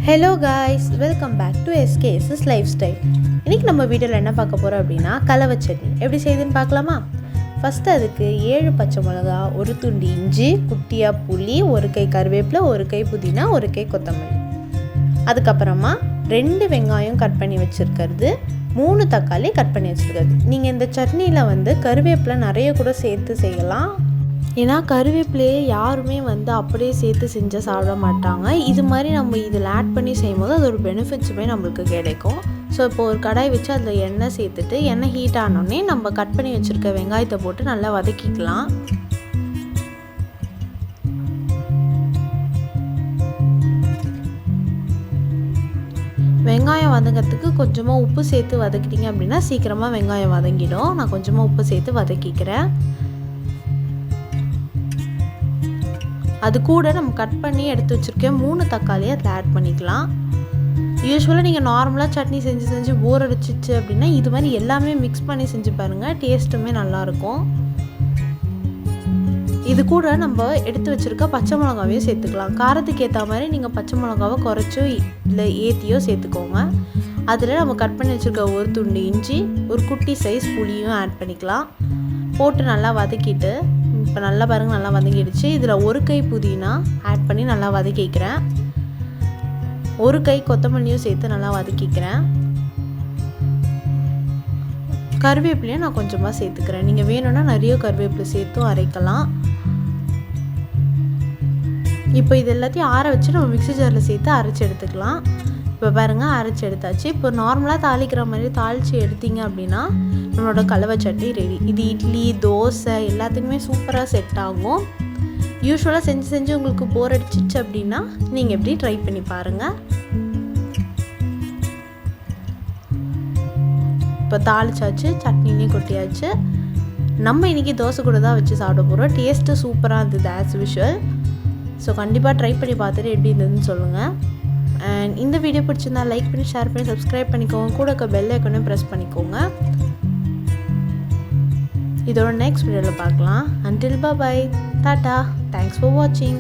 Hello guys, welcome back to SKS's lifestyle. இன்றைக்கி நம்ம வீடியோவில் என்ன பார்க்க போகிறோம் அப்படின்னா கலவை சட்னி எப்படி செய்யுதுன்னு பார்க்கலாமா? ஃபஸ்ட்டு அதுக்கு 7 பச்சை மிளகா, ஒரு துண்டு இஞ்சி, குட்டியாக புளி, ஒரு கை கருவேப்பிலை, ஒரு கை புதினா, ஒரு கை கொத்தமல்லி, அதுக்கப்புறமா 2 வெங்காயம் கட் பண்ணி வச்சுருக்கிறது, 3 தக்காளி கட் பண்ணி வச்சுருக்கிறது. நீங்கள் இந்த சட்னியில் கருவேப்பிலை நிறைய கூட சேர்த்து செய்யலாம். ஏன்னா கருவேப்பிலையே யாருமே அப்படியே சேர்த்து செஞ்சால் சாப்பிட மாட்டாங்க. இது மாதிரி நம்ம இதில் ஆட் பண்ணி செய்யும்போது அது ஒரு பெனிஃபிட்ஸுமே நம்மளுக்கு கிடைக்கும். ஸோ இப்போ ஒரு கடாய் வச்சு அதில் எண்ணெய் சேர்த்துட்டு எண்ணெய் ஹீட் ஆனோடனே நம்ம கட் பண்ணி வச்சுருக்க வெங்காயத்தை போட்டு நல்லா வதக்கிக்கலாம். வெங்காயம் வதங்கிறதுக்கு கொஞ்சமாக உப்பு சேர்த்து வதக்கிட்டிங்க அப்படின்னா சீக்கிரமாக வெங்காயம் வதங்கிடும். நான் கொஞ்சமாக உப்பு சேர்த்து வதக்கிக்கிறேன். அது கூட நம்ம கட் பண்ணி எடுத்து வச்சுருக்கேன் 3 தக்காளியை அதில் ஆட் பண்ணிக்கலாம். யூஸ்வலாக நீங்கள் நார்மலாக சட்னி செஞ்சு போர் அடிச்சிச்சு அப்படின்னா இது மாதிரி எல்லாமே மிக்ஸ் பண்ணி செஞ்சு பாருங்கள், டேஸ்ட்டுமே நல்லாயிருக்கும். இது கூட நம்ம எடுத்து வச்சுருக்க பச்சை மிளகாவையும் சேர்த்துக்கலாம். காரத்துக்கு ஏற்ற மாதிரி நீங்கள் பச்சை மிளகாவை குறைச்சோ இல்லை ஏற்றியோ சேர்த்துக்கோங்க. அதில் நம்ம கட் பண்ணி வச்சுருக்க ஒரு துண்டு இஞ்சி, ஒரு குட்டி சைஸ் புளியும் ஆட் பண்ணிக்கலாம். போட்டு நல்லா வதக்கிட்டு இப்போ நல்லா பாருங்கள், நல்லா வதங்கிடுச்சு. இதில் ஒரு கை புதினா ஆட் பண்ணி நல்லா வதக்கிக்கிறேன். ஒரு கை கொத்தமல்லியும் சேர்த்து நல்லா வதக்கிக்கிறேன். கருவேப்பிலையும் நான் கொஞ்சமாக சேர்த்துக்கிறேன். நீங்கள் வேணும்னா நிறைய கருவேப்பிலை சேர்த்தும் அரைக்கலாம். இப்போ இது எல்லாத்தையும் ஆற வச்சு நம்ம மிக்ஸி ஜாரில் சேர்த்து அரைச்சி எடுத்துக்கலாம். இப்போ பாருங்கள், அரைச்சி எடுத்தாச்சு. இப்போ நார்மலாக தாளிக்கிற மாதிரி தாளித்து எடுத்தீங்க அப்படின்னா நம்மளோட கலவை சட்னி ரெடி. இது இட்லி, தோசை எல்லாத்துக்குமே சூப்பராக செட் ஆகும். யூஸ்வலாக செஞ்சு உங்களுக்கு போர் அடிச்சிச்சு அப்படின்னா நீங்கள் எப்படி ட்ரை பண்ணி பாருங்கள். இப்போ தாளிச்சாச்சு, சட்னிலையும் கொட்டியாச்சு. நம்ம இன்றைக்கி தோசை கூட தான் வச்சு சாப்பிட போகிறோம். டேஸ்ட்டு சூப்பராக இருந்தது ஆஸ் யூஷுவல். ஸோ கண்டிப்பாக ட்ரை பண்ணி பார்த்துட்டு எப்படி இருந்ததுன்னு சொல்லுங்கள். அண்ட் இந்த வீடியோ பிடிச்சிருந்தா லைக் பண்ணி, ஷேர் பண்ணி, சப்ஸ்கிரைப் பண்ணிக்கோங்க. கூட இருக்க பெல் ஐக்கானையும் ப்ரெஸ் பண்ணிக்கோங்க. இதோட நெக்ஸ்ட் வீடியோவில் பார்க்கலாம். Until bye bye, tata, thanks for watching.